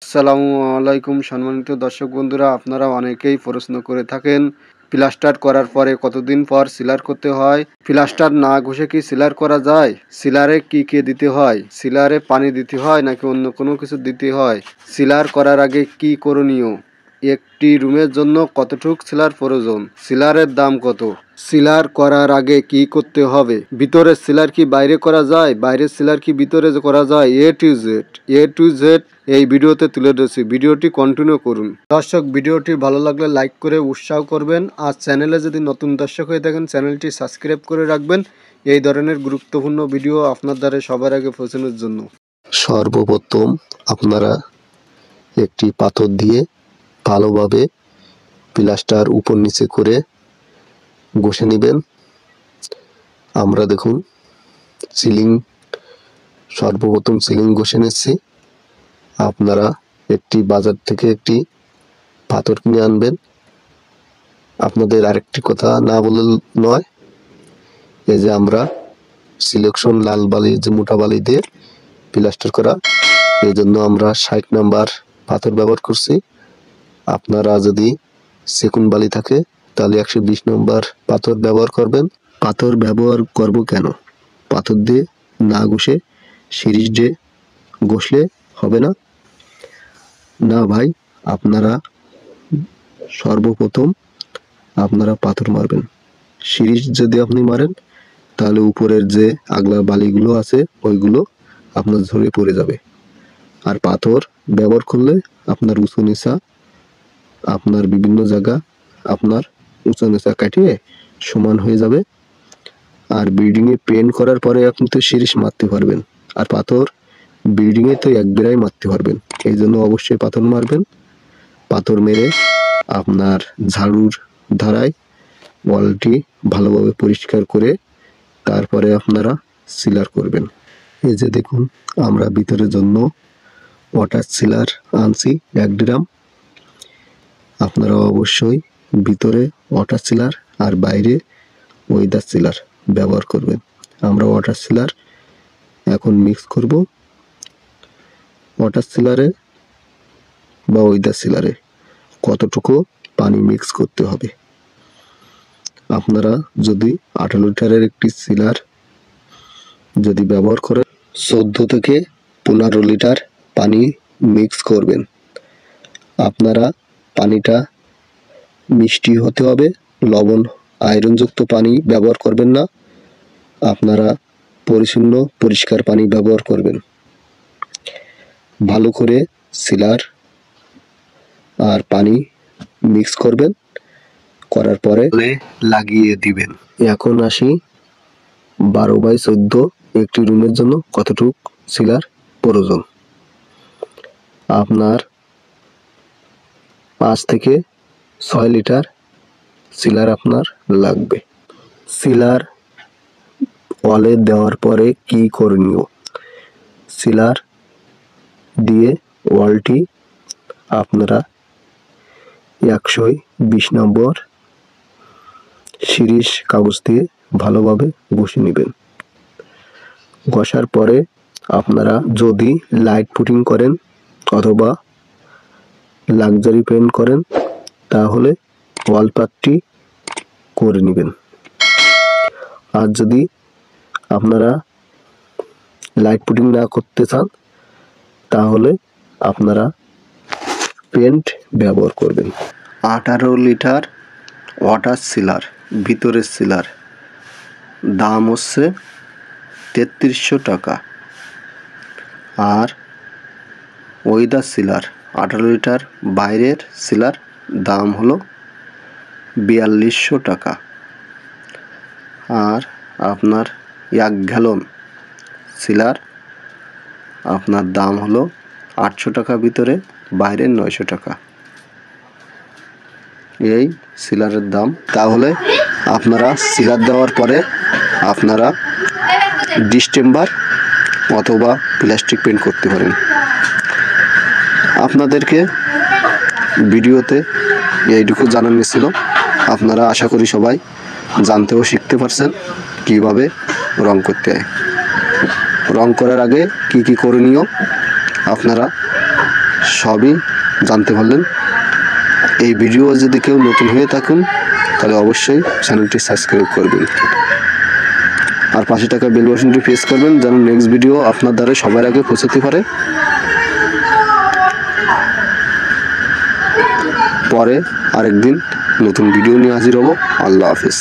আসসালামু আলাইকুম সম্মানিত দর্শক বন্ধুরা, আপনারা অনেকেই প্রশ্ন করে থাকেন প্লাস্টার করার পরে কতদিন পর সিলার করতে হয়, প্লাস্টার না ঘষে কি সিলার করা যায়, সিলারে কি কি দিতে হয়, সিলারে পানি দিতে হয় নাকি অন্য কোনো কিছু দিতে হয়, সিলার করার আগে কি করণীয়, একটি রুমের জন্য কতটুক সিলার প্রয়োজন, সিলারের দাম কত, সিলার করার আগে কি করতে হবে, ভিতরের সিলার কি বাইরে করা যায়, বাইরের সিলার কি ভিতরে করা যায়, এ টু জেড এই ভিডিওতে তুলে ধরেছি। ভিডিওটি কন্টিনিউ করুন। দর্শক, ভিডিওটি ভালো লাগলে লাইক করে উৎসাহ করবেন। আর চ্যানেলে যদি নতুন দর্শক হয়ে থাকেন চ্যানেলটি সাবস্ক্রাইব করে রাখবেন এই ধরনের গুরুত্বপূর্ণ ভিডিও আপনার দ্বারা সবার আগে পৌঁছানোর জন্য। সর্বপ্রথম আপনারা একটি পাথর দিয়ে ভালোভাবে প্লাস্টার উপর নিচে করে ঘষে নেবেন। আমরা দেখুন সর্বপ্রথম সিলিং ঘষে নিচ্ছি। আপনারা একটি বাজার থেকে একটি পাথর কিনে আনবেন। আপনাদের আরেকটি কথা না বলে নয়, এই যে আমরা সিলেকশন লাল বালি, যে মোটা বালি দিয়ে প্লাস্টার করা, এই জন্য আমরা 60 নাম্বার পাথর ব্যবহার করছি। আপনারা যদি সেগুন বালি থাকে তাহলে 120 নম্বর পাথর ব্যবহার করবেন। পাথর ব্যবহার করব কেন? পাথর দিয়ে না ঘষে সিরিজ দিয়ে ঘষলে হবে না? না ভাই, আপনারা সর্বপ্রথম আপনারা পাথর মারবেন। সিরিজ যদি আপনি মারেন তাহলে উপরের যে আগলা বালিগুলো আছে ওইগুলো আপনার ঝরে পড়ে যাবে। আর পাথর ব্যবহার করলে আপনার উঁচু নিচা, আপনার বিভিন্ন জায়গা আপনার উঁচু নিচা কাটিয়ে সমান হয়ে যাবে। আর বিল্ডিংয়ে পেন্ট করার পরে আপনি তো সিরিজ মারতে পারবেন, আর পাথর বিল্ডিংয়ে তো একবারেই মারতে পারবেন। এই জন্য অবশ্যই পাথর মারবেন। পাথর মেরে আপনার ঝাড়ুর ধারায় ওয়ালটি ভালোভাবে পরিষ্কার করে তারপরে আপনারা সিলার করবেন। এই যে দেখুন, আমরা ভিতরের জন্য ওয়াটার সিলার আনছি 1 ড্রাম। আপনারা অবশ্যই ভিতরে ওয়াটার সিলার আর বাইরে ওয়েদার সিলার ব্যবহার করবেন। আমরা ওয়াটার সিলার এখন মিক্স করব। ওয়াটার সিলারে বা ওয়েদার সিলারে কতটুকু পানি মিক্স করতে হবে, আপনারা যদি 18 লিটারের একটি সিলার যদি ব্যবহার করেন 14 থেকে 15 লিটার পানি মিক্স করবেন। আপনারা পানিটা মিষ্টি হতে হবে, লবণ আয়রনযুক্ত পানি ব্যবহার করবেন না। আপনারা পরিষ্কার পানি ব্যবহার করবেন। ভালো করে সিলার আর পানি মিক্স করবেন, করার পরে লাগিয়ে দিবেন। এখন আসি 12x14 একটি রুমের জন্য কতটুক সিলার প্রয়োজন। আপনার 5 থেকে 6 লিটার সিলার আপনার লাগবে। সিলার ওয়ালে দেওয়ার পরে কি করণীয়? সিলার দিয়ে ওয়ালটি আপনারা 120 নম্বর সিরিজ কাগজ দিয়ে ভালোভাবে ঘষে নেবেন। ঘষার পরে আপনারা যদি লাইট পুটিং করেন অথবা লাক্সারি পেন্ট করেন তাহলে ওয়ালপাতটি করে নেবেন। আর যদি আপনারা লাইট পুটিং না করতে চান তাহলে আপনারা পেন্ট ব্যবহার করবেন। 18 লিটার ওয়াটার সিলার, ভিতরের সিলার দাম হচ্ছে 3300 টাকা। আর ওয়েদার সিলার 18 লিটার বাইরের সিলার দাম হলো 4200 টাকা। আর আপনার 1 গ্যালন সিলার আপনার দাম হলো 800 টাকা ভিতরে, বাইরে 900 টাকা। এই সিলারের দাম। তাহলে আপনারা সিলার দেওয়ার পরে আপনারা ডিস্টেম্বার অথবা প্লাস্টিক পেন্ট করতে পারেন। আপনাদেরকে ভিডিওতে এইটুকু জানানো ছিল। আপনারা আশা করি সবাই জানতে ও শিখতে পারছেন কিভাবে রং করতে হয়। রং করার আগে কি কি করণীয় আপনারা সবই জানতে পারলেন। এই ভিডিও যদি কেউ নতুন হয়ে থাকুন তাহলে অবশ্যই চ্যানেলটি সাবস্ক্রাইব করবেন আর পাশে থাকা বেল বাটনটি প্রেস করবেন যেন নেক্সট ভিডিও আপনার দ্বারা সবার আগে পৌঁছাতে পারে। পরে আরেকদিন নতুন ভিডিও নিয়ে হাজির হব। আল্লাহ হাফেজ।